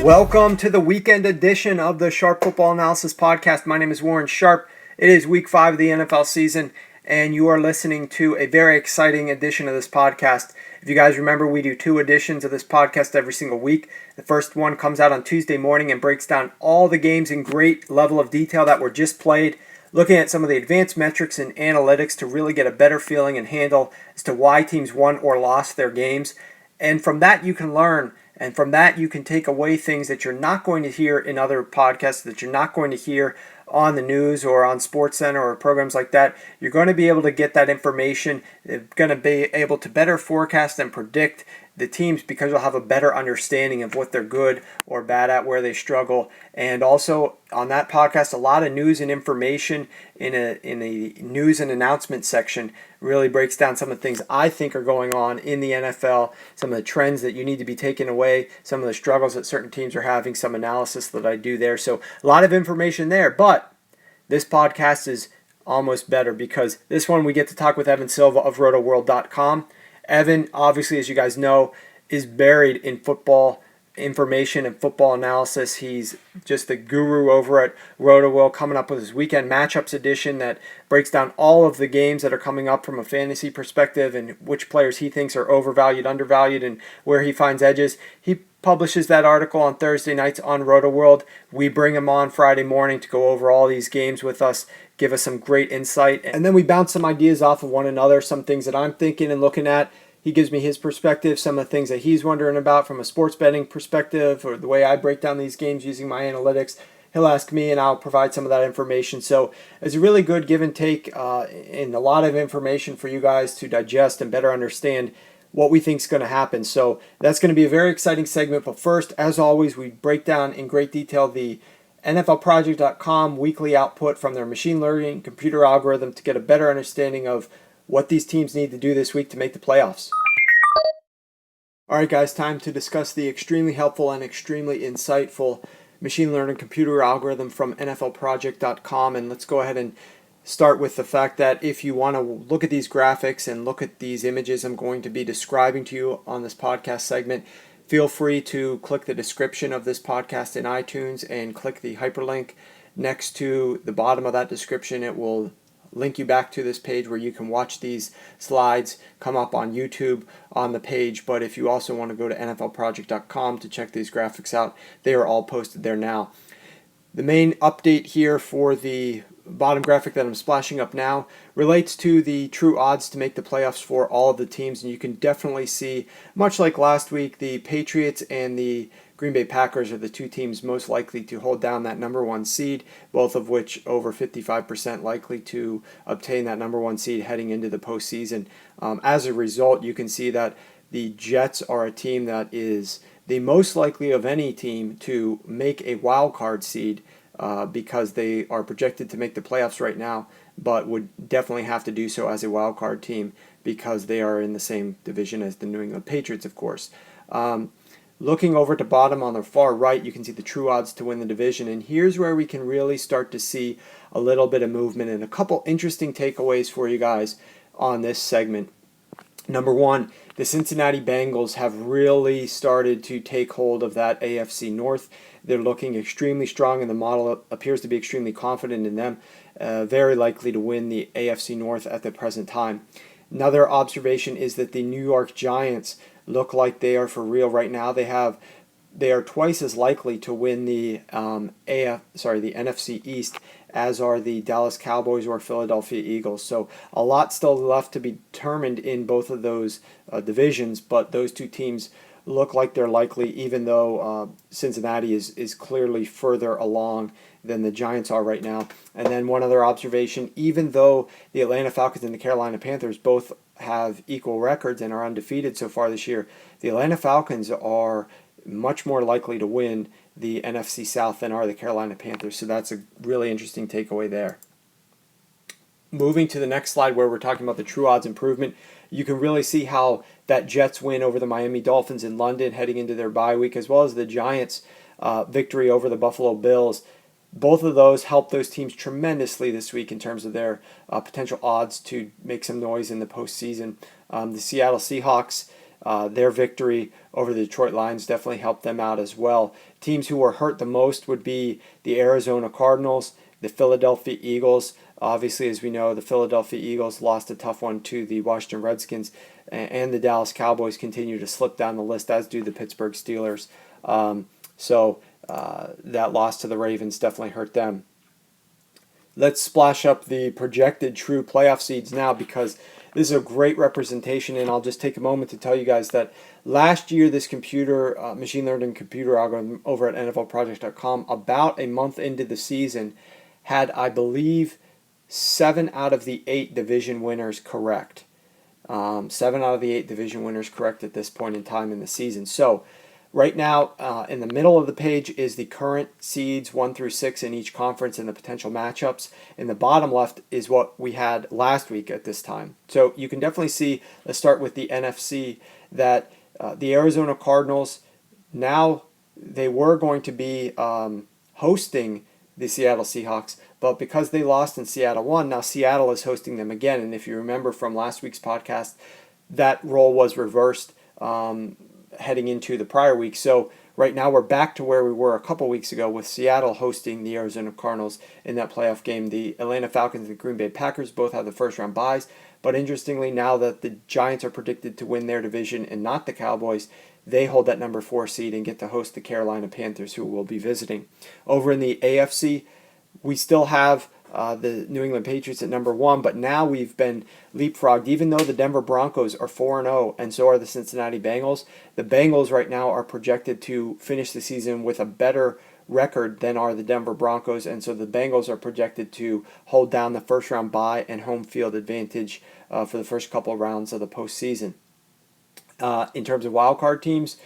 Welcome to the weekend edition of the Sharp Football Analysis Podcast. My name is Warren Sharp. It is week 5 of the NFL season, and you are listening to a very exciting edition of this podcast. If you guys remember, we do 2 editions of this podcast every single week. The first one comes out on Tuesday morning and breaks down all the games in great level of detail that were just played, looking at some of the advanced metrics and analytics to really get a better feeling and handle as to why teams won or lost their games. And from that you can learn, and from that you can take away things that you're not going to hear in other podcasts, that you're not going to hear on the news or on SportsCenter or programs like that. You're going to be able to get that information. You're going to be able to better forecast and predict the teams because you'll have a better understanding of what they're good or bad at, where they struggle. And also on that podcast, a lot of news and information in a news and announcement section really breaks down some of the things I think are going on in the NFL, some of the trends that you need to be taken away, some of the struggles that certain teams are having, some analysis that I do there. So a lot of information there, but this podcast is almost better because this one we get to talk with Evan Silva of Rotoworld.com. Evan, obviously, as you guys know, is buried in football information and football analysis. He's just the guru over at Rotoworld, coming up with his weekend matchups edition that breaks down all of the games that are coming up from a fantasy perspective and which players he thinks are overvalued, undervalued, and where he finds edges. He publishes that article on Thursday nights on Rotoworld. We bring him on Friday morning to go over all these games with us, give us some great insight, and then we bounce some ideas off of one another, some things that I'm thinking and looking at. He gives me his perspective, some of the things that he's wondering about from a sports betting perspective, or the way I break down these games using my analytics. He'll ask me and I'll provide some of that information. So it's a really good give and take and a lot of information for you guys to digest and better understand what we think is going to happen. So that's going to be a very exciting segment. But first, as always, we break down in great detail the NFLproject.com weekly output from their machine learning computer algorithm to get a better understanding of what these teams need to do this week to make the playoffs. All right, guys, time to discuss the extremely helpful and extremely insightful machine learning computer algorithm from NFLproject.com. And let's go ahead and start with the fact that if you want to look at these graphics and look at these images I'm going to be describing to you on this podcast segment, feel free to click the description of this podcast in iTunes and click the hyperlink next to the bottom of that description. It will link you back to this page where you can watch these slides come up on YouTube on the page. But if you also want to go to NFLproject.com to check these graphics out, they are all posted there now. The main update here for the bottom graphic that I'm splashing up now relates to the true odds to make the playoffs for all of the teams. And you can definitely see, much like last week, the Patriots and the Green Bay Packers are the 2 teams most likely to hold down that number 1 seed, both of which over 55% likely to obtain that number 1 seed heading into the postseason. As a result, you can see that the Jets are a team that is the most likely of any team to make a wild card seed because they are projected to make the playoffs right now, but would definitely have to do so as a wild card team because they are in the same division as the New England Patriots, of course. Looking over at the bottom on the far right, you can see the true odds to win the division, and here's where we can really start to see a little bit of movement and a couple interesting takeaways for you guys on this segment. Number 1, the Cincinnati Bengals have really started to take hold of that AFC North. They're looking extremely strong, and the model appears to be extremely confident in them, very likely to win the AFC North at the present time. Another observation is that the New York Giants look like they are for real right now. They are twice as likely to win the NFC East as are the Dallas Cowboys or Philadelphia Eagles. So a lot still left to be determined in both of those divisions, but those 2 teams look like they're likely, even though Cincinnati is clearly further along than the Giants are right now. And then one other observation, even though the Atlanta Falcons and the Carolina Panthers both have equal records and are undefeated so far this year, the Atlanta Falcons are much more likely to win the NFC South than are the Carolina Panthers. So that's a really interesting takeaway there. Moving to the next slide where we're talking about the true odds improvement, you can really see how that Jets win over the Miami Dolphins in London heading into their bye week, as well as the Giants' victory over the Buffalo Bills. Both of those helped those teams tremendously this week in terms of their potential odds to make some noise in the postseason. The Seattle Seahawks, their victory over the Detroit Lions definitely helped them out as well. Teams who were hurt the most would be the Arizona Cardinals, the Philadelphia Eagles. Obviously, as we know, the Philadelphia Eagles lost a tough one to the Washington Redskins, and the Dallas Cowboys continue to slip down the list, as do the Pittsburgh Steelers. So that loss to the Ravens definitely hurt them. Let's splash up the projected true playoff seeds now, because this is a great representation, and I'll just take a moment to tell you guys that last year this machine learning computer algorithm over at NFLproject.com, about a month into the season, had, I believe, 7 out of the 8 division winners correct. 7 out of the 8 division winners correct at this point in time in the season. So right now, in the middle of the page is the current seeds 1 through 6 in each conference and the potential matchups. In the bottom left is what we had last week at this time. So you can definitely see, let's start with the NFC, that the Arizona Cardinals, now they were going to be hosting the Seattle Seahawks, but because they lost and Seattle won, now Seattle is hosting them again. And if you remember from last week's podcast, that role was reversed heading into the prior week. So right now we're back to where we were a couple weeks ago, with Seattle hosting the Arizona Cardinals in that playoff game. The Atlanta Falcons and the Green Bay Packers both have the first round byes. But interestingly, now that the Giants are predicted to win their division and not the Cowboys, they hold that number 4 seed and get to host the Carolina Panthers, who will be visiting. Over in the AFC, we still have the New England Patriots at number 1, but now we've been leapfrogged. Even though the Denver Broncos are 4-0, and so are the Cincinnati Bengals, the Bengals right now are projected to finish the season with a better record than are the Denver Broncos, and so the Bengals are projected to hold down the first round bye and home field advantage for the first couple of rounds of the postseason. In terms of wildcard teams,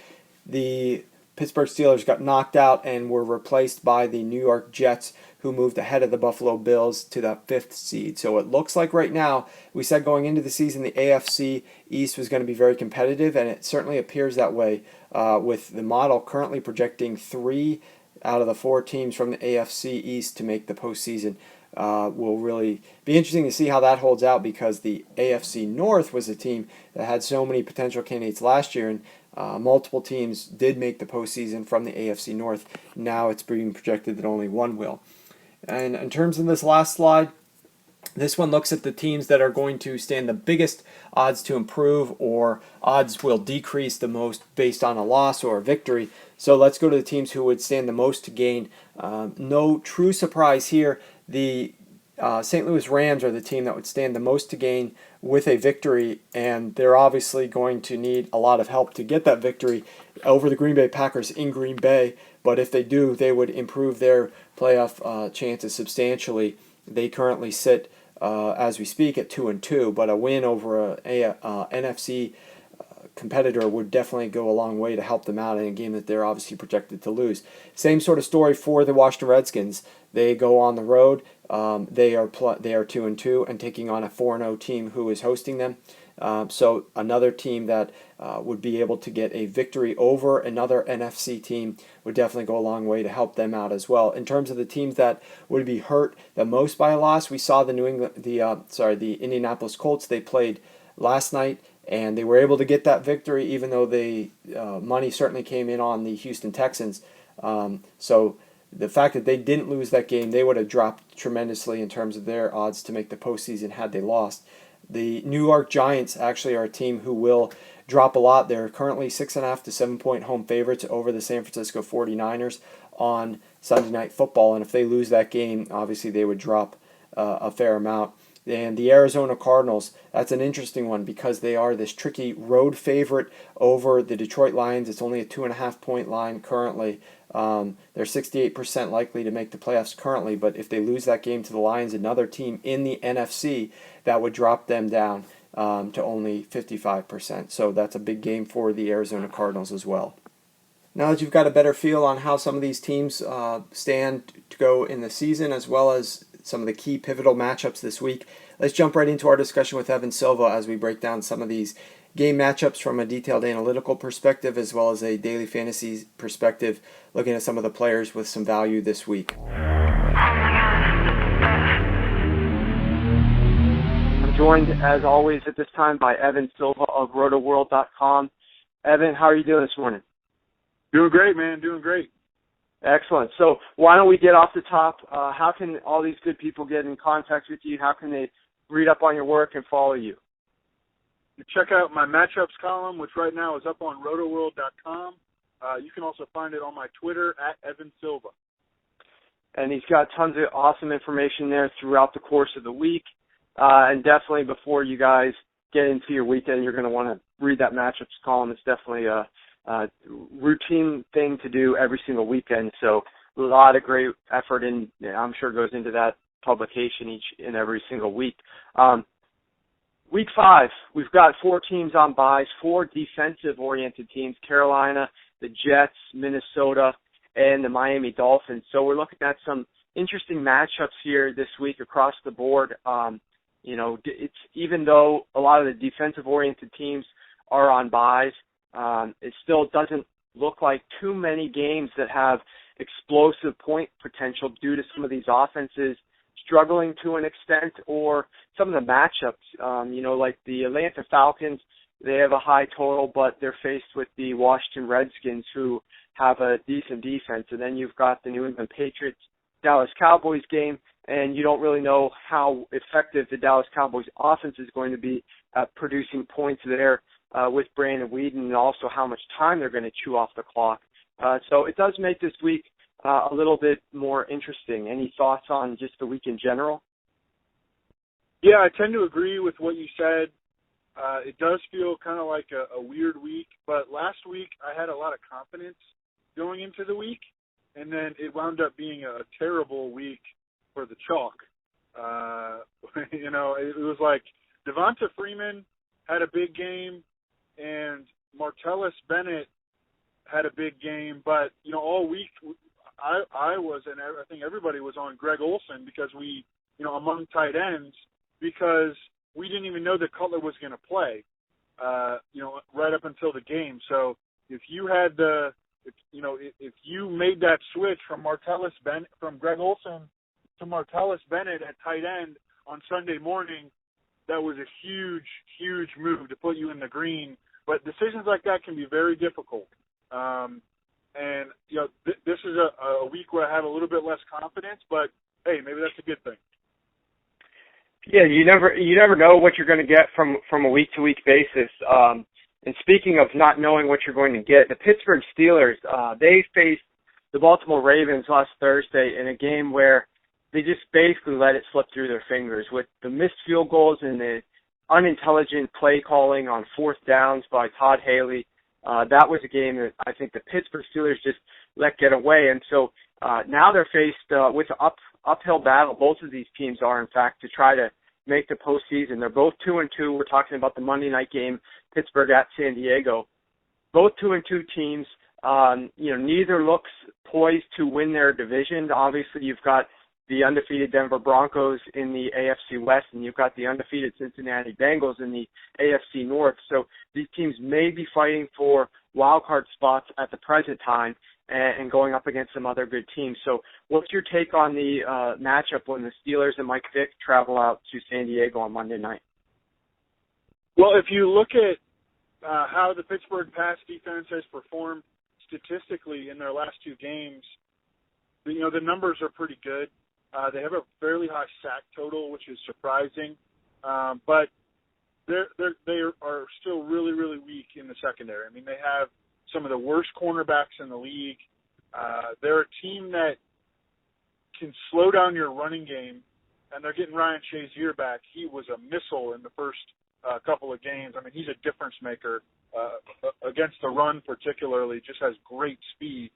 the Pittsburgh Steelers got knocked out and were replaced by the New York Jets, who moved ahead of the Buffalo Bills to that 5th seed. So it looks like right now, we said going into the season the AFC East was going to be very competitive, and it certainly appears that way, with the model currently projecting 3 out of the 4 teams from the AFC East to make the postseason. Will really be interesting to see how that holds out, because the AFC North was a team that had so many potential candidates last year, and multiple teams did make the postseason from the AFC North. Now it's being projected that only one will. And in terms of this last slide, this one looks at the teams that are going to stand the biggest odds to improve, or odds will decrease the most based on a loss or a victory. So let's go to the teams who would stand the most to gain. No true surprise here. The St. Louis Rams are the team that would stand the most to gain with a victory, and they're obviously going to need a lot of help to get that victory over the Green Bay Packers in Green Bay. But if they do, they would improve their playoff chances substantially. They currently sit, as we speak, at 2-2, but a win over a NFC competitor would definitely go a long way to help them out in a game that they're obviously projected to lose. Same sort of story for the Washington Redskins. They go on the road. They are 2-2 and taking on a 4-0 team who is hosting them. So another team that would be able to get a victory over another NFC team would definitely go a long way to help them out as well. In terms of the teams that would be hurt the most by a loss, we saw the Indianapolis Colts. They played last night, and they were able to get that victory, even though the money certainly came in on the Houston Texans. So the fact that they didn't lose that game, they would have dropped tremendously in terms of their odds to make the postseason had they lost. The New York Giants actually are a team who will drop a lot. They're currently 6.5 to 7-point home favorites over the San Francisco 49ers on Sunday Night Football. And if they lose that game, obviously they would drop a fair amount. And the Arizona Cardinals, that's an interesting one because they are this tricky road favorite over the Detroit Lions. It's only a 2.5-point line currently. They're 68% likely to make the playoffs currently, but if they lose that game to the Lions, another team in the NFC, that would drop them down. to only 55%. So that's a big game for the Arizona Cardinals as well. Now that you've got a better feel on how some of these teams stand to go in the season, as well as some of the key pivotal matchups this week, let's jump right into our discussion with Evan Silva as we break down some of these game matchups from a detailed analytical perspective, as well as a daily fantasy perspective, looking at some of the players with some value this week. I'm joined, as always, at this time by Evan Silva of Rotoworld.com. Evan, how are you doing this morning? Doing great, man. Doing great. Excellent. So why don't we get off the top? How can all these good people get in contact with you? How can they read up on your work and follow you? You check out my matchups column, which right now is up on rotoworld.com. You can also find it on my Twitter at Evan Silva. And he's got tons of awesome information there throughout the course of the week. And definitely before you guys get into your weekend, you're going to want to read that matchups column. It's definitely a routine thing to do every single weekend. So a lot of great effort I'm sure goes into that publication each and every single week. Week 5, we've got 4 teams on byes, 4 defensive-oriented teams: Carolina, the Jets, Minnesota, and the Miami Dolphins. So we're looking at some interesting matchups here this week across the board. It's even though a lot of the defensive-oriented teams are on byes, it still doesn't look like too many games that have explosive point potential due to some of these offenses struggling to an extent, or some of the matchups, like the Atlanta Falcons. They have a high total, but they're faced with the Washington Redskins, who have a decent defense. And then you've got the New England Patriots, Dallas Cowboys game, and you don't really know how effective the Dallas Cowboys offense is going to be at producing points there with Brandon Weeden, and also how much time they're going to chew off the clock. So it does make this week a little bit more interesting. Any thoughts on just the week in general? Yeah, I tend to agree with what you said. It does feel kind of like a weird week, but last week I had a lot of confidence going into the week, and then it wound up being a terrible week for the chalk. It was like Devonta Freeman had a big game, and Martellus Bennett had a big game, but, all week I was, and I think everybody was on Greg Olsen because among tight ends, because we didn't even know that Cutler was going to play, right up until the game. So if you had if you made that switch from Greg Olsen to Martellus Bennett at tight end on Sunday morning, that was a huge, huge move to put you in the green. But decisions like that can be very difficult. This is a week where I have a little bit less confidence, but hey, maybe that's a good thing. Yeah, you never know what you're going to get from a week-to-week basis. And speaking of not knowing what you're going to get, the Pittsburgh Steelers, they faced the Baltimore Ravens last Thursday in a game where they just basically let it slip through their fingers with the missed field goals and the unintelligent play calling on fourth downs by Todd Haley. That was a game that I think the Pittsburgh Steelers just let get away. And so now they're faced with an uphill battle. Both of these teams are, in fact, to try to make the postseason. They're both 2-2. We're talking about the Monday night game, Pittsburgh at San Diego. Both 2-2 teams. Neither looks poised to win their division. Obviously, you've got the undefeated Denver Broncos in the AFC West, and you've got the undefeated Cincinnati Bengals in the AFC North. So these teams may be fighting for wild card spots at the present time and going up against some other good teams. So what's your take on the matchup when the Steelers and Mike Vick travel out to San Diego on Monday night? Well, if you look at how the Pittsburgh pass defense has performed statistically in their last 2 games, the numbers are pretty good. They have a fairly high sack total, which is surprising, but they are still really, really weak in the secondary. I mean, they have some of the worst cornerbacks in the league. They're a team that can slow down your running game, and they're getting Ryan Shazier back. He was a missile in the first couple of games. I mean, he's a difference maker against the run particularly, just has great speed.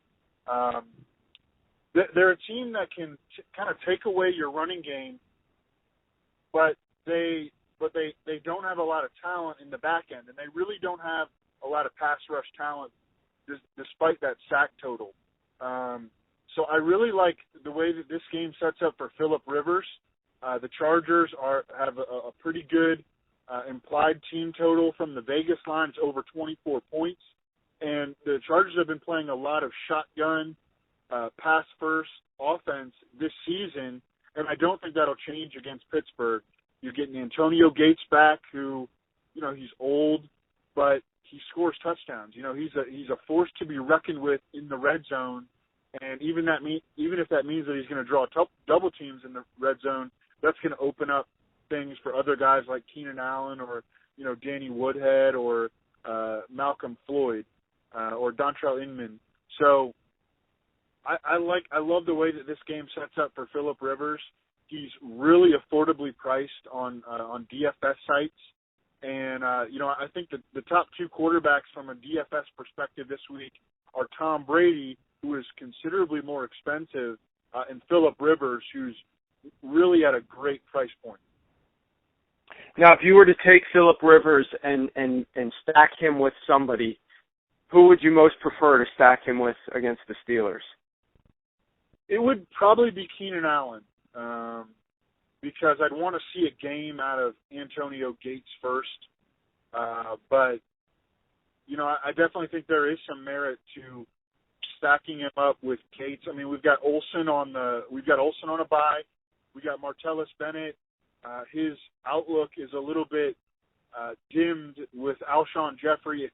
They're a team that can kind of take away your running game, but they but they don't have a lot of talent in the back end, and they really don't have a lot of pass rush talent despite that sack total. So I really like the way that this game sets up for Phillip Rivers. The Chargers have a pretty good implied team total from the Vegas line. It's over 24 points. And the Chargers have been playing a lot of shotgun, pass-first offense this season, and I don't think that'll change against Pittsburgh. You're getting Antonio Gates back, who, he's old, but he scores touchdowns. He's a force to be reckoned with in the red zone, and even if that means that he's going to draw double teams in the red zone, that's going to open up things for other guys like Keenan Allen or Danny Woodhead or Malcolm Floyd or Dontrell Inman. So I love the way that this game sets up for Phillip Rivers. He's really affordably priced on DFS sites. And, I think that the top two quarterbacks from a DFS perspective this week are Tom Brady, who is considerably more expensive, and Phillip Rivers, who's really at a great price point. Now, if you were to take Phillip Rivers and stack him with somebody, who would you most prefer to stack him with against the Steelers? It would probably be Keenan Allen, because I'd want to see a game out of Antonio Gates first. But I definitely think there is some merit to stacking him up with Gates. I mean, we've got Olsen on a bye. We got Martellus Bennett. His outlook is a little bit dimmed with Alshon Jeffrey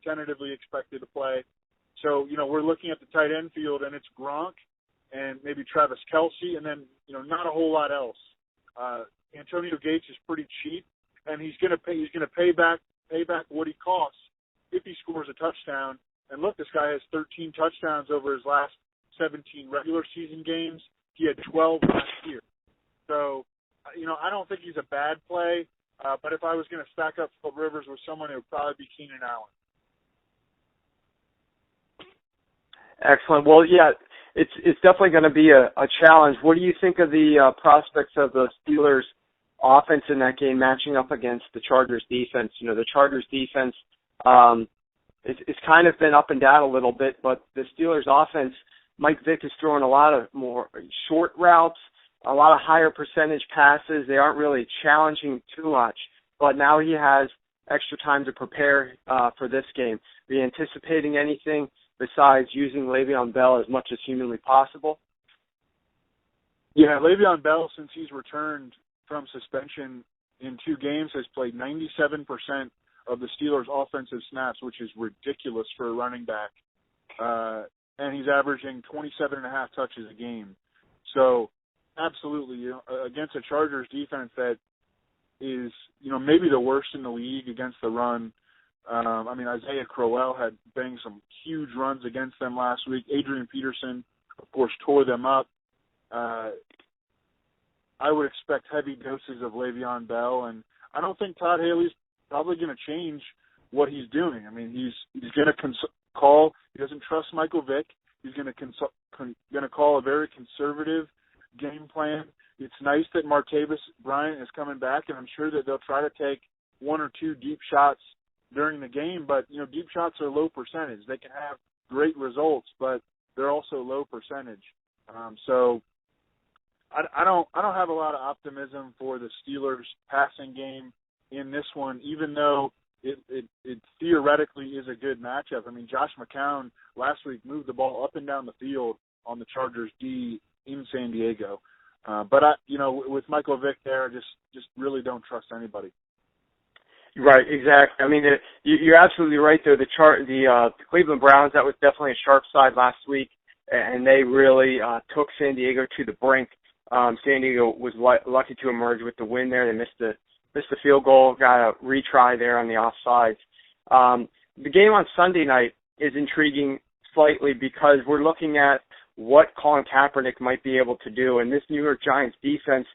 tentatively expected to play. So, we're looking at the tight end field, and it's Gronk and maybe Travis Kelce, and then, not a whole lot else. Antonio Gates is pretty cheap, and he's going to pay back what he costs if he scores a touchdown. And look, this guy has 13 touchdowns over his last 17 regular season games. He had 12 last year. So, I don't think he's a bad play, but if I was going to stack up Phillip Rivers with someone, it would probably be Keenan Allen. Excellent. Well, yeah, it's definitely going to be a challenge. What do you think of the prospects of the Steelers' offense in that game matching up against the Chargers' defense? The Chargers' defense, it's kind of been up and down a little bit, but the Steelers' offense, Mike Vick is throwing a lot of more short routes, a lot of higher percentage passes. They aren't really challenging too much, but now he has extra time to prepare for this game. Are you anticipating anything besides using Le'Veon Bell as much as humanly possible? Yeah, Le'Veon Bell, since he's returned from suspension in 2 games, has played 97% of the Steelers' offensive snaps, which is ridiculous for a running back. And he's averaging 27.5 touches a game. So, absolutely, against a Chargers defense that is, maybe the worst in the league against the run. Isaiah Crowell had banged some huge runs against them last week. Adrian Peterson, of course, tore them up. I would expect heavy doses of Le'Veon Bell, and I don't think Todd Haley's probably going to change what he's doing. I mean, he's going to call. He doesn't trust Michael Vick. He's going to call a very conservative game plan. It's nice that Martavis Bryant is coming back, and I'm sure that they'll try to take 1 or 2 deep shots during the game, but deep shots are low percentage. They can have great results, but they're also low percentage. So I don't have a lot of optimism for the Steelers' passing game in this one, even though it theoretically is a good matchup. I mean, Josh McCown last week moved the ball up and down the field on the Chargers D in San Diego. But with Michael Vick there, just really don't trust anybody. Right, exactly. I mean, you're absolutely right there. The Cleveland Browns, that was definitely a sharp side last week, and they really took San Diego to the brink. San Diego was lucky to emerge with the win there. They missed the field goal, got a retry there on the offsides. The game on Sunday night is intriguing slightly because we're looking at what Colin Kaepernick might be able to do, and this New York Giants defense,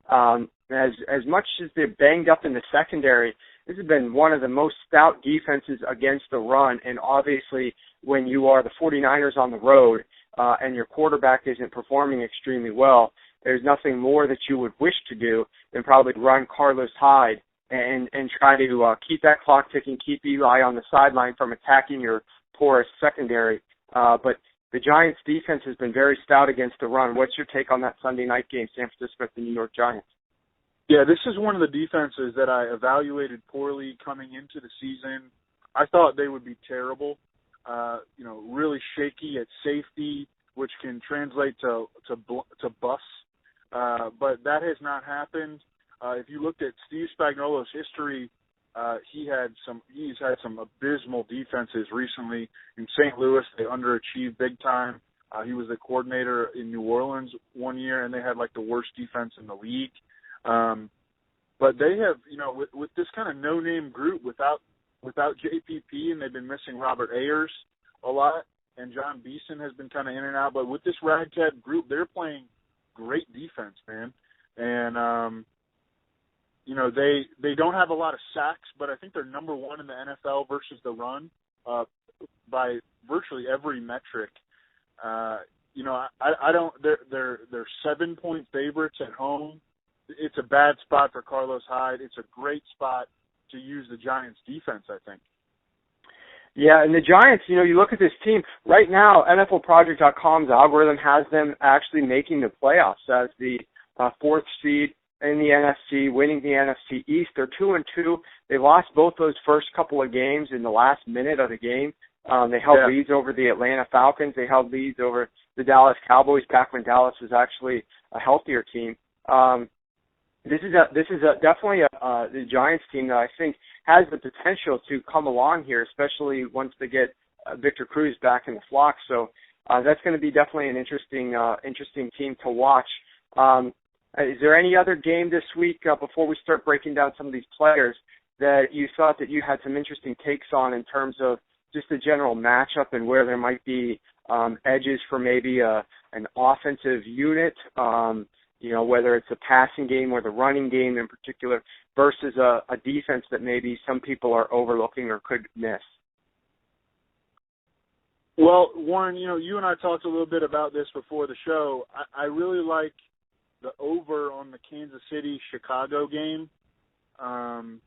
as much as they're banged up in the secondary, this has been one of the most stout defenses against the run, and obviously when you are the 49ers on the road and your quarterback isn't performing extremely well, there's nothing more that you would wish to do than probably run Carlos Hyde and try to keep that clock ticking, keep Eli on the sideline from attacking your porous secondary. But the Giants' defense has been very stout against the run. What's your take on that Sunday night game, San Francisco at the New York Giants? Yeah, this is one of the defenses that I evaluated poorly coming into the season. I thought they would be terrible, really shaky at safety, which can translate to busts. But that has not happened. If you looked at Steve Spagnuolo's history, he's had some abysmal defenses recently. In St. Louis, they underachieved big time. He was the coordinator in New Orleans one year, and they had like the worst defense in the league. But they have, with this kind of no-name group without JPP, and they've been missing Robert Ayers a lot, and John Beeson has been kind of in and out. But with this ragtag group, they're playing great defense, man. And, they don't have a lot of sacks, but I think they're number one in the NFL versus the run by virtually every metric. They're 7-point favorites at home. It's a bad spot for Carlos Hyde. It's a great spot to use the Giants' defense, I think. Yeah, and the Giants, you look at this team, right now, NFLProject.com's algorithm has them actually making the playoffs as the fourth seed in the NFC, winning the NFC East. They're 2-2. They lost both those first couple of games in the last minute of the game. They held leads over the Atlanta Falcons. They held leads over the Dallas Cowboys back when Dallas was actually a healthier team. This is definitely the Giants team that I think has the potential to come along here, especially once they get Victor Cruz back in the flock. So that's going to be definitely an interesting team to watch. Is there any other game this week before we start breaking down some of these players that you thought that you had some interesting takes on in terms of just the general matchup and where there might be edges for maybe an offensive unit? Whether it's a passing game or the running game in particular versus a defense that maybe some people are overlooking or could miss? Well, Warren, you and I talked a little bit about this before the show. I really like the over on the Kansas City-Chicago game. The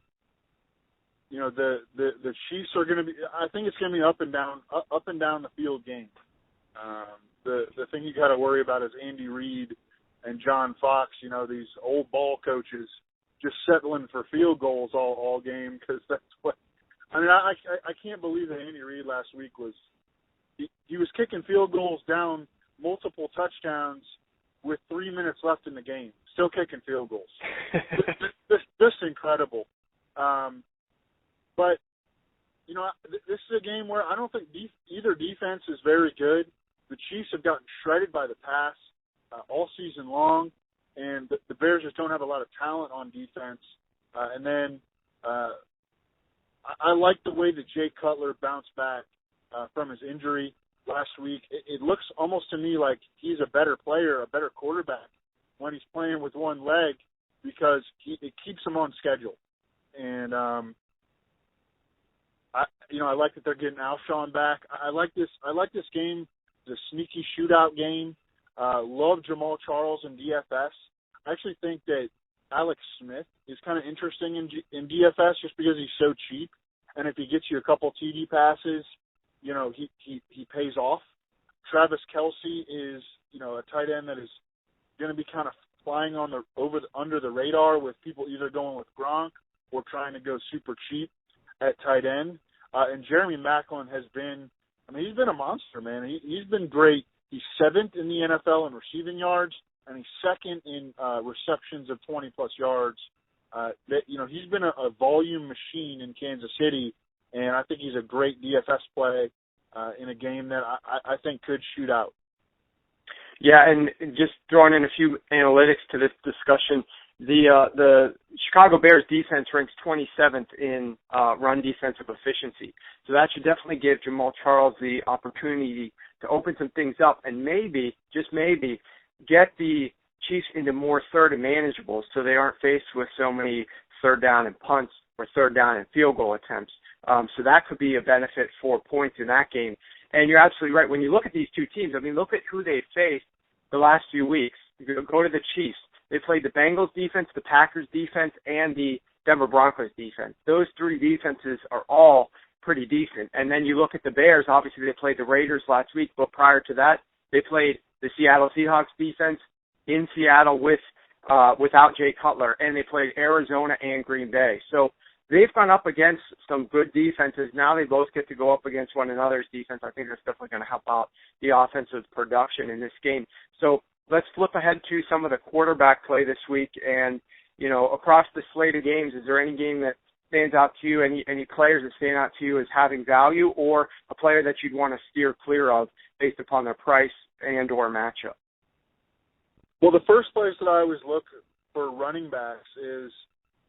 Chiefs are going to be, I think it's going to be up and down the field game. The thing you got to worry about is Andy Reid and John Fox, these old ball coaches just settling for field goals all game, because that's what – I can't believe that Andy Reid last week he was kicking field goals down multiple touchdowns with 3 minutes left in the game, still kicking field goals. Just incredible. But, this is a game where I don't think either defense is very good. The Chiefs have gotten shredded by the pass all season long, and the Bears just don't have a lot of talent on defense. And then I like the way that Jay Cutler bounced back from his injury last week. It looks almost to me like he's a better player, a better quarterback when he's playing with one leg, because it keeps him on schedule. And I like that they're getting Alshon back. I like this game, the sneaky shootout game. Love Jamal Charles in DFS. I actually think that Alex Smith is kind of interesting in DFS just because he's so cheap, and if he gets you a couple TD passes, he pays off. Travis Kelce is a tight end that is going to be kind of flying under the radar, with people either going with Gronk or trying to go super cheap at tight end. And Jeremy Maclin has been, he's been a monster, man. He's been great. He's 7th in the NFL in receiving yards, and he's 2nd in receptions of 20-plus yards. He's been a volume machine in Kansas City, and I think he's a great DFS play in a game that I think could shoot out. Yeah, and just throwing in a few analytics to this discussion, the Chicago Bears defense ranks 27th in run defensive efficiency. So that should definitely give Jamal Charles the opportunity to open some things up and maybe, just maybe, get the Chiefs into more third and manageables so they aren't faced with so many third down and punts or third down and field goal attempts. So that could be a benefit for points in that game. And you're absolutely right. When you look at these two teams, look at who they faced the last few weeks. Go to the Chiefs. They played the Bengals defense, the Packers defense, and the Denver Broncos defense. Those three defenses are all pretty decent. And then you look at the Bears. Obviously, they played the Raiders last week, but prior to that, they played the Seattle Seahawks defense in Seattle without Jay Cutler, and they played Arizona and Green Bay. So they've gone up against some good defenses. Now they both get to go up against one another's defense. I think that's definitely going to help out the offensive production in this game. So let's flip ahead to some of the quarterback play this week. And, you know, across the slate of games, is there any game that stands out to you, any players that stand out to you as having value, or a player that you'd want to steer clear of based upon their price and or matchup? Well, the first place that I always look for running backs is,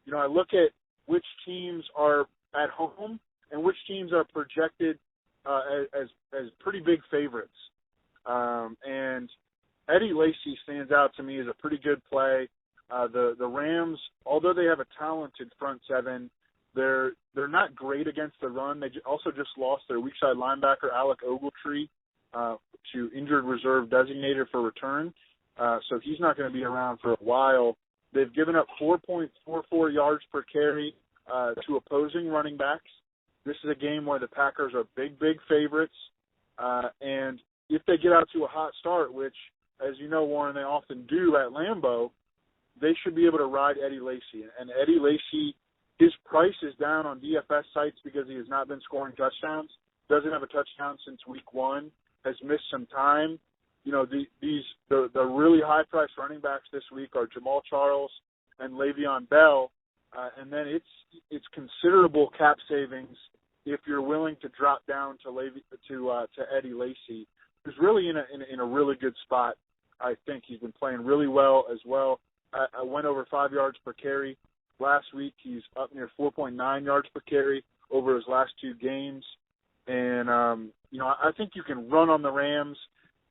you know, I look at which teams are at home and which teams are projected as pretty big favorites. And Eddie Lacy stands out to me as a pretty good play. The Rams, although they have a talented front seven, they're not great against the run. They also just lost their weak side linebacker, Alec Ogletree, to injured reserve designated for return. So he's not going to be around for a while. They've given up 4.44 yards per carry to opposing running backs. This is a game where the Packers are big favorites. And if they get out to a hot start, which, as you know, Warren, they often do at Lambeau, they should be able to ride Eddie Lacy. And Eddie Lacy, his price is down on DFS sites because he has not been scoring touchdowns. Doesn't have a touchdown since week 1. Has missed some time. You know, the really high-priced running backs this week are Jamal Charles and Le'Veon Bell, and then it's considerable cap savings if you're willing to drop down to Eddie Lacy, who's really in a really good spot. I think he's been playing really well as well. I went over 5 yards per carry last week. He's up near 4.9 yards per carry over his last 2 games, and you know, I think you can run on the Rams.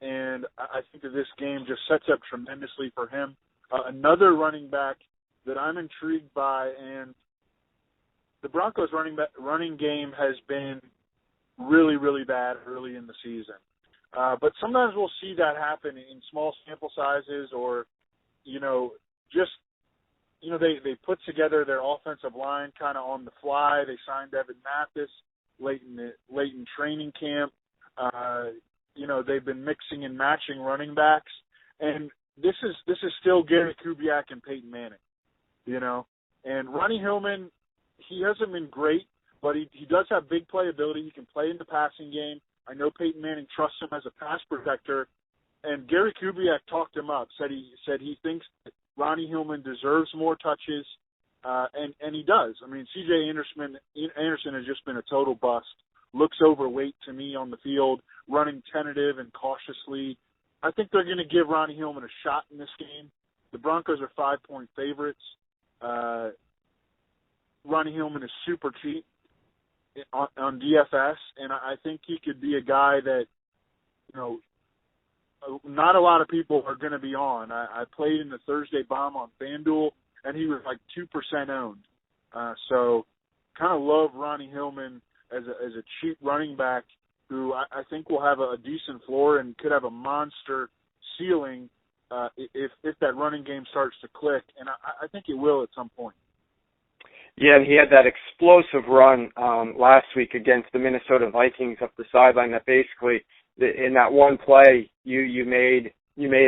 And I think that this game just sets up tremendously for him. Another running back that I'm intrigued by, and the Broncos running game has been really bad early in the season. But sometimes we'll see that happen in small sample sizes, or, you know, just, you know, they put together their offensive line kind of on the fly. They signed Evan Mathis late in training camp. You know, they've been mixing and matching running backs, and this is still Gary Kubiak and Peyton Manning, you know. And Ronnie Hillman, he hasn't been great, but he does have big playability. He can play in the passing game. I know Peyton Manning trusts him as a pass protector, and Gary Kubiak talked him up. Said he thinks that Ronnie Hillman deserves more touches, and he does. I mean, C.J. Anderson has just been a total bust. Looks overweight to me on the field, running tentative and cautiously. I think they're going to give Ronnie Hillman a shot in this game. The Broncos are 5-point favorites. Ronnie Hillman is super cheap on DFS, and I think he could be a guy that, you know, not a lot of people are going to be on. I played in the Thursday bomb on FanDuel, and he was like 2% owned. So kind of love Ronnie Hillman as a cheap running back who I think will have a decent floor and could have a monster ceiling if that running game starts to click, and I think it will at some point. Yeah, and he had that explosive run last week against the Minnesota Vikings up the sideline that basically, in that one play, you made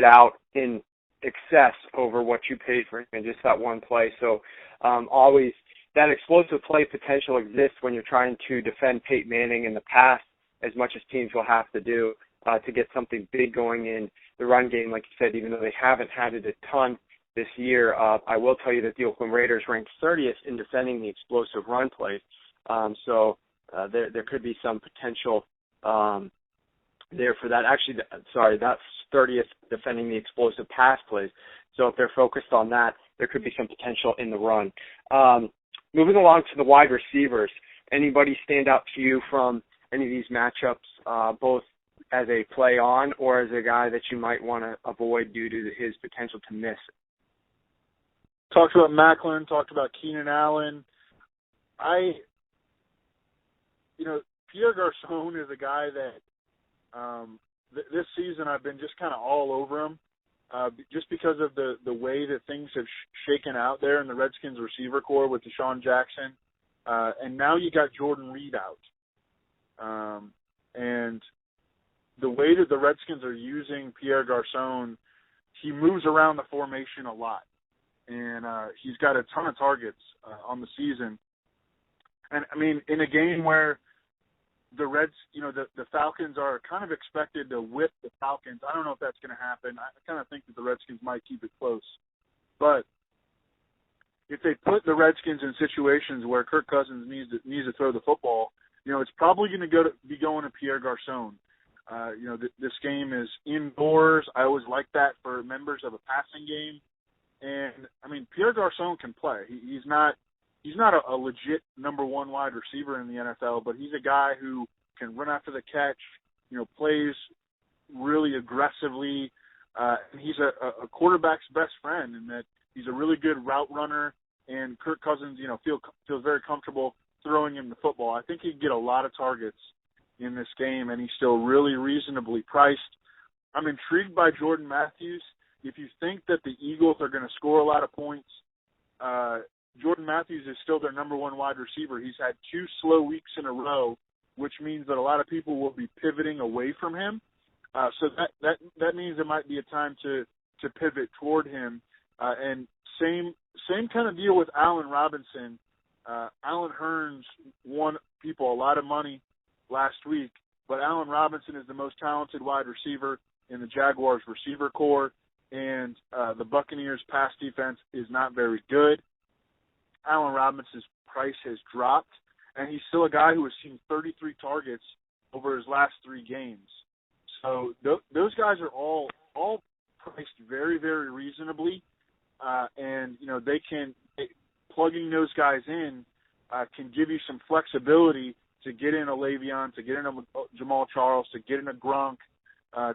out in excess over what you paid for him in just that one play. So always that explosive play potential exists when you're trying to defend Peyton Manning in the pass, as much as teams will have to do to get something big going in the run game. Like you said, even though they haven't had it a ton this year, I will tell you that the Oakland Raiders ranked 30th in defending the explosive run plays. So there could be some potential there for that. Actually, sorry, that's 30th defending the explosive pass plays. So if they're focused on that, there could be some potential in the run. Moving along to the wide receivers, anybody stand out to you from any of these matchups, both as a play on or as a guy that you might want to avoid due to his potential to miss? Talked about Macklin, talked about Keenan Allen. Pierre Garçon is a guy that this season I've been just kind of all over him. just because of the way that things have shaken out there in the Redskins receiver core with Deshaun Jackson. And now you got Jordan Reed out. And the way that the Redskins are using Pierre Garçon, he moves around the formation a lot. And he's got a ton of targets on the season. And, I mean, in a game where the Reds, the Falcons are kind of expected to whip the Falcons. I don't know if that's going to happen. I kind of think that the Redskins might keep it close. But if they put the Redskins in situations where Kirk Cousins needs to throw the football, it's probably going to be going to Pierre Garçon. This game is indoors. I always like that for members of a passing game. And, I mean, Pierre Garçon can play. He's not a legit number one wide receiver in the NFL, but he's a guy who can run after the catch, plays really aggressively. And he's a quarterback's best friend in that he's a really good route runner, and Kirk Cousins, feels very comfortable throwing him the football. I think he can get a lot of targets in this game, and he's still really reasonably priced. I'm intrigued by Jordan Matthews. If you think that the Eagles are going to score a lot of points, Jordan Matthews is still their number one wide receiver. He's had 2 slow weeks in a row, which means that a lot of people will be pivoting away from him. So that means it might be a time to pivot toward him. And same kind of deal with Allen Robinson. Allen Hurns won people a lot of money last week, but Allen Robinson is the most talented wide receiver in the Jaguars receiver core, and the Buccaneers pass defense is not very good. Allen Robinson's price has dropped, and he's still a guy who has seen 33 targets over his last 3 games. So those guys are all priced very, very reasonably, and plugging those guys in can give you some flexibility to get in a Le'Veon, to get in a Jamal Charles, to get in a Gronk,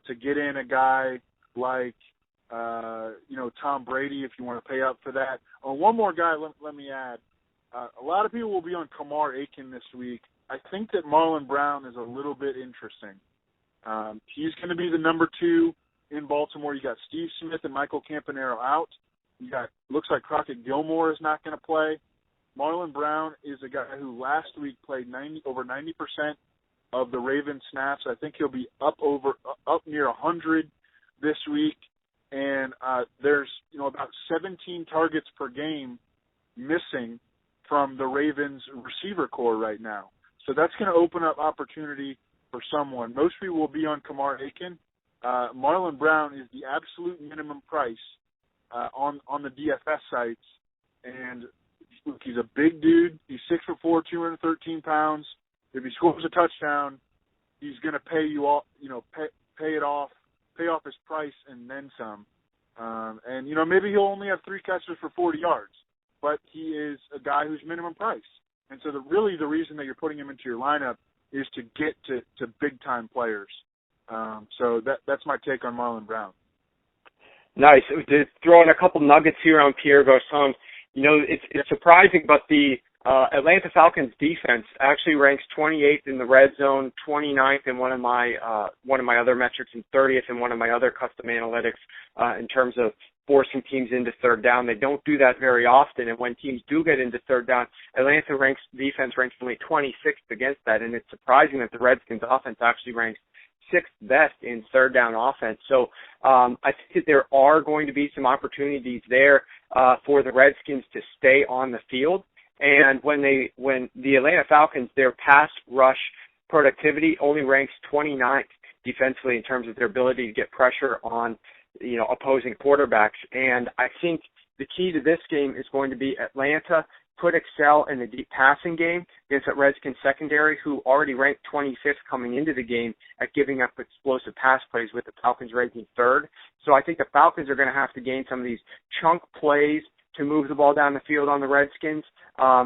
to get in a guy like Tom Brady if you want to pay up for that. One more guy, let me add. A lot of people will be on Kamar Aiken this week. I think that Marlon Brown is a little bit interesting. He's going to be the number 2 in Baltimore. You got Steve Smith and Michael Campanaro out. Looks like Crockett Gilmore is not going to play. Marlon Brown is a guy who last week played over 90% of the Ravens snaps. I think he'll be up near 100 this week. And there's about 17 targets per game missing from the Ravens receiver core right now. So that's going to open up opportunity for someone. Most people will be on Kamar Aiken. Marlon Brown is the absolute minimum price on the DFS sites. And look, he's a big dude. He's 6'4", 213 pounds. If he scores a touchdown, he's going to pay you all, pay off his price and then some. And maybe he'll only have 3 catches for 40 yards, but he is a guy who's minimum price. And so the reason that you're putting him into your lineup is to get to big-time players. So that's my take on Marlon Brown. Nice. To throw in a couple nuggets here on Pierre Garçon, it's surprising, but the Atlanta Falcons defense actually ranks 28th in the red zone, 29th in one of my other metrics, and 30th in one of my other custom analytics in terms of forcing teams into third down. They don't do that very often, and when teams do get into third down, Atlanta defense ranks only 26th against that, and it's surprising that the Redskins offense actually ranks 6th best in third down offense. So I think that there are going to be some opportunities there for the Redskins to stay on the field. And when the Atlanta Falcons, their pass rush productivity only ranks 29th defensively in terms of their ability to get pressure on, opposing quarterbacks. And I think the key to this game is going to be Atlanta could excel in the deep passing game against that Redskins secondary, who already ranked 25th coming into the game at giving up explosive pass plays, with the Falcons ranking 3rd. So I think the Falcons are going to have to gain some of these chunk plays to move the ball down the field on the Redskins,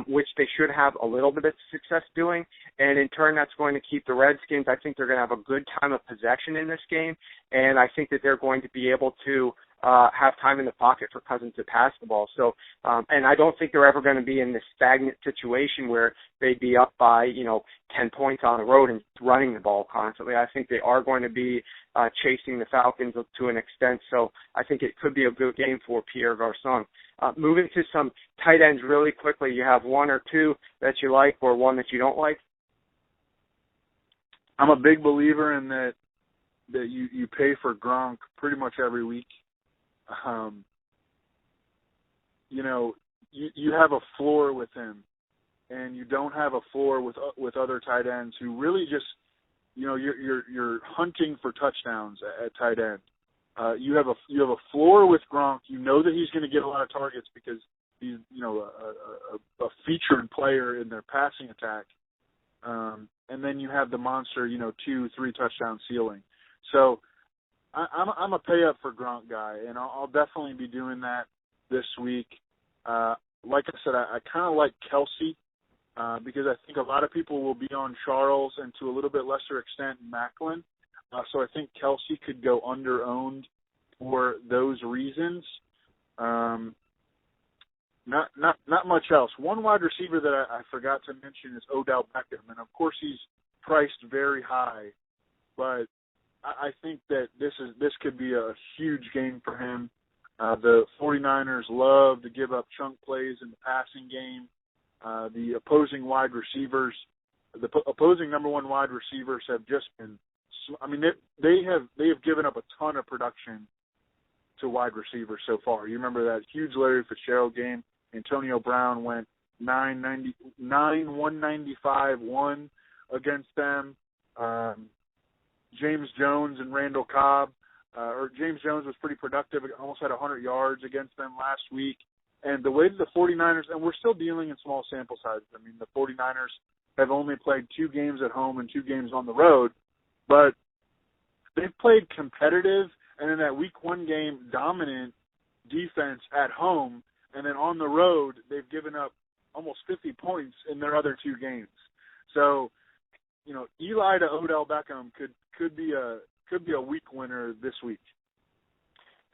which they should have a little bit of success doing. And in turn, that's going to keep the Redskins, I think they're going to have a good time of possession in this game. And I think that they're going to be able to have time in the pocket for Cousins to pass the ball. So, and I don't think they're ever going to be in this stagnant situation where they'd be up by, 10 points on the road and running the ball constantly. I think they are going to be chasing the Falcons to an extent. So I think it could be a good game for Pierre Garçon. Moving to some tight ends really quickly, you have one or two that you like or one that you don't like? I'm a big believer in that you pay for Gronk pretty much every week. You have a floor with him, and you don't have a floor with other tight ends who really just, you're hunting for touchdowns at tight end. You have a floor with Gronk. You know that he's going to get a lot of targets because he's a featured player in their passing attack. And then you have the monster, 2-3 touchdown ceiling. So I'm a pay up for Gronk guy, and I'll definitely be doing that this week. Like I said, I kind of like Kelsey because I think a lot of people will be on Charles and to a little bit lesser extent Macklin. So I think Kelsey could go under-owned for those reasons. Not much else. One wide receiver that I forgot to mention is Odell Beckham, and of course he's priced very high, but I think that this could be a huge game for him. The 49ers love to give up chunk plays in the passing game. The opposing wide receivers, the opposing number one wide receivers have just been. I mean, they have given up a ton of production to wide receivers so far. You remember that huge Larry Fitzgerald game? Antonio Brown went 195-1 against them. James Jones and Randall Cobb, or James Jones was pretty productive, almost had 100 yards against them last week. And the way that the 49ers, and we're still dealing in small sample sizes. I mean, the 49ers have only played 2 games at home and 2 games on the road, but they've played competitive and in that week 1 game dominant defense at home, and then on the road they've given up almost 50 points in their other 2 games. So, Eli to Odell Beckham could be a week winner this week.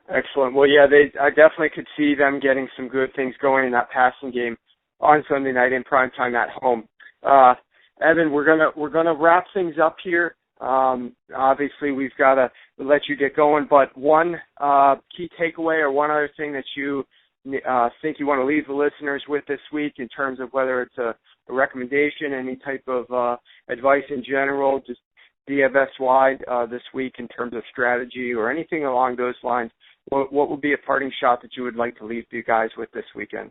Excellent. Well, yeah, I definitely could see them getting some good things going in that passing game on Sunday night in primetime at home. Evan, we're gonna wrap things up here. Obviously, we've got to let you get going, but one key takeaway or one other thing that you think you want to leave the listeners with this week in terms of whether it's a recommendation, any type of advice in general, just DFS-wide this week in terms of strategy or anything along those lines, what would be a parting shot that you would like to leave you guys with this weekend?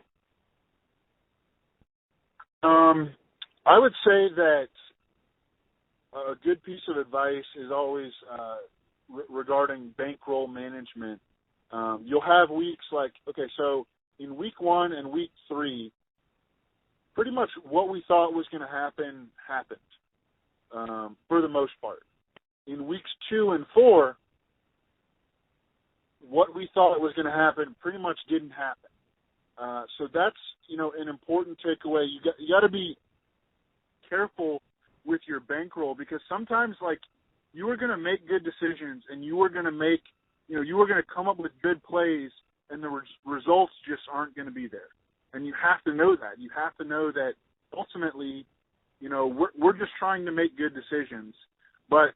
I would say that a good piece of advice is always regarding bankroll management. You'll have weeks like, so in week 1 and week 3, pretty much what we thought was going to happen happened for the most part. In weeks 2 and 4, what we thought was going to happen pretty much didn't happen. So that's, an important takeaway. You got to be careful with your bankroll because sometimes, you are going to make good decisions and you are going to make, you are going to come up with good plays and the results just aren't going to be there. And you have to know that. You have to know that ultimately, we're just trying to make good decisions. But,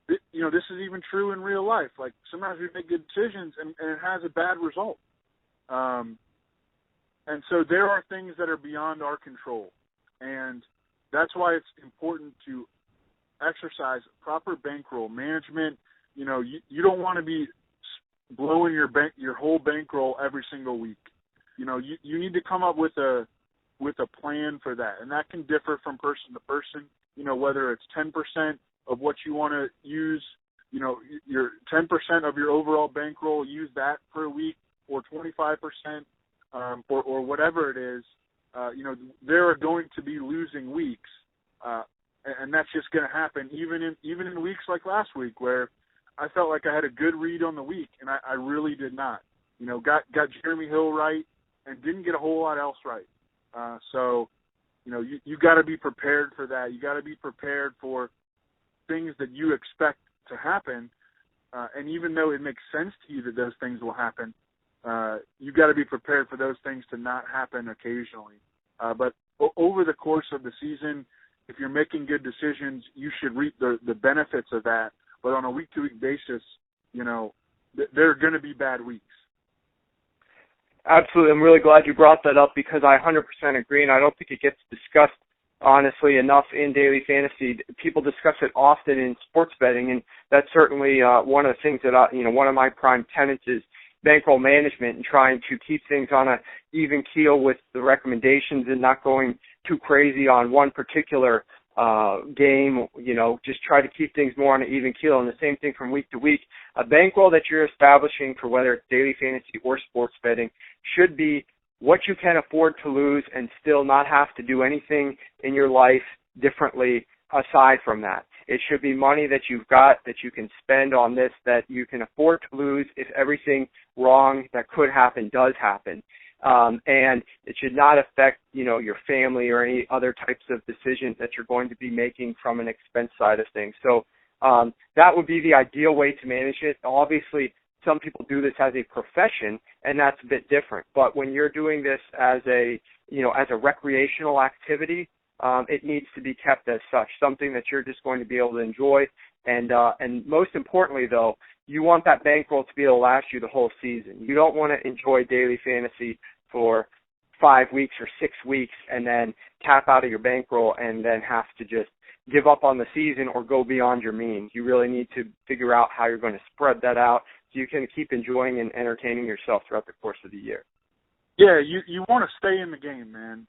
this is even true in real life. Like, sometimes we make good decisions and it has a bad result. And so there are things that are beyond our control. And that's why it's important to exercise proper bankroll management. You don't want to be blowing your whole bankroll every single week. You need to come up with a plan for that, and that can differ from person to person. Whether it's 10% of what you want to use, your 10% of your overall bankroll, use that per week, or 25%, or whatever it is. There are going to be losing weeks, and that's just going to happen. Even in weeks like last week, where I felt like I had a good read on the week, and I really did not. Got Jeremy Hill right and didn't get a whole lot else right. So, you got to be prepared for that. You got to be prepared for things that you expect to happen, And even though it makes sense to you that those things will happen, you've got to be prepared for those things to not happen occasionally. But over the course of the season, if you're making good decisions, you should reap the benefits of that. But on a week-to-week basis, there are going to be bad weeks. Absolutely. I'm really glad you brought that up because I 100% agree, and I don't think it gets discussed, honestly, enough in daily fantasy. People discuss it often in sports betting, and that's certainly one of the things that, one of my prime tenets is bankroll management and trying to keep things on an even keel with the recommendations and not going too crazy on one particular game, just try to keep things more on an even keel. And the same thing from week to week. A bankroll that you're establishing for whether it's daily fantasy or sports betting should be what you can afford to lose and still not have to do anything in your life differently aside from that. It should be money that you've got that you can spend on this that you can afford to lose if everything wrong that could happen does happen. And it should not affect, your family or any other types of decisions that you're going to be making from an expense side of things. So that would be the ideal way to manage it. Obviously, some people do this as a profession, and that's a bit different. But when you're doing this as a recreational activity, it needs to be kept as such, something that you're just going to be able to enjoy. And most importantly, though, you want that bankroll to be able to last you the whole season. You don't want to enjoy daily fantasy for 5 weeks or 6 weeks and then tap out of your bankroll and then have to just give up on the season or go beyond your means. You really need to figure out how you're going to spread that out so you can keep enjoying and entertaining yourself throughout the course of the year. Yeah, you want to stay in the game, man.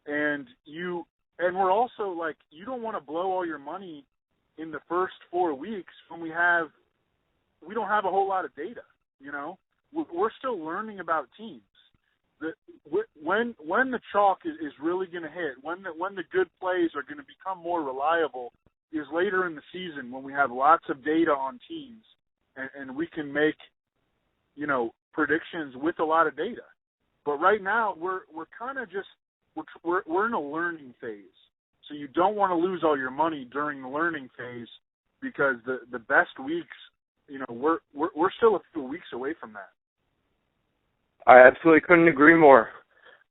And we're also like, you don't want to blow all your money in the first 4 weeks when we don't have a whole lot of data. We're still learning about teams. When the chalk is really going to hit, when the good plays are going to become more reliable, is later in the season when we have lots of data on teams and we can make predictions with a lot of data. But right now we're kind of just we're in a learning phase. So you don't want to lose all your money during the learning phase because the best weeks, we're still a few weeks away from that. I absolutely couldn't agree more.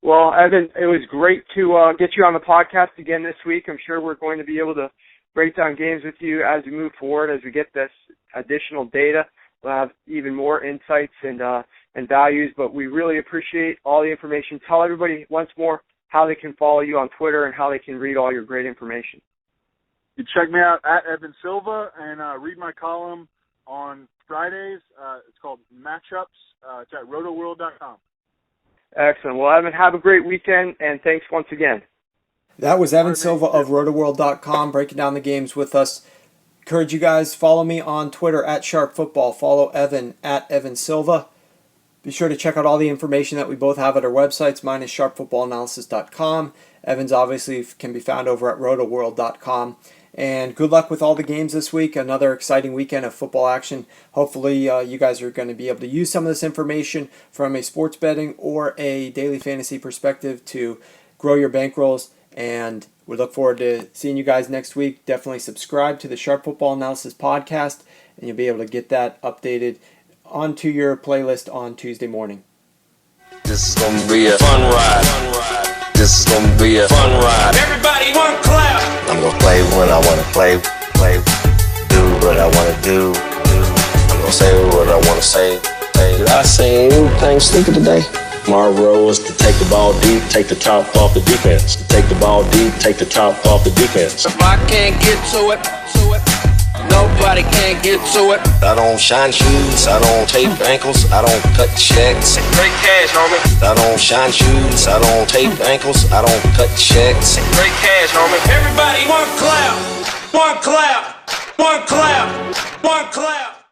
Well, Evan, it was great to get you on the podcast again this week. I'm sure we're going to be able to break down games with you as we move forward, as we get this additional data. We'll have even more insights and values, but we really appreciate all the information. Tell everybody once more how they can follow you on Twitter and how they can read all your great information. You check me out at Evan Silva and read my column on Fridays. It's called Matchups. It's at rotoworld.com. Excellent. Well, Evan, have a great weekend, and thanks once again. That was Evan Silva of Rotoworld.com breaking down the games with us. Encourage you guys, follow me on Twitter at SharpFootball. Follow Evan at Evan Silva. Be sure to check out all the information that we both have at our websites. Mine is sharpfootballanalysis.com. Evan's obviously can be found over at rotoworld.com. And good luck with all the games this week. Another exciting weekend of football action. Hopefully you guys are going to be able to use some of this information from a sports betting or a daily fantasy perspective to grow your bankrolls. And we look forward to seeing you guys next week. Definitely subscribe to the Sharp Football Analysis podcast, and you'll be able to get that updated onto your playlist on Tuesday morning. This is going to be a fun ride. This is going to be a fun ride. Everybody one clap. I'm going to play when I want to play, do what I want to do. I'm going to say what I want to say. Did I say anything stupid today? My role is to take the ball deep, take the top off the defense. To take the ball deep, take the top off the defense. If I can't get to it, nobody can get to it. I don't shine shoes, I don't tape ankles, I don't cut checks. Great cash, homie. I don't shine shoes, I don't tape ankles, I don't cut checks. Great cash, homie. Everybody one clap, one clap, one clap, one clap.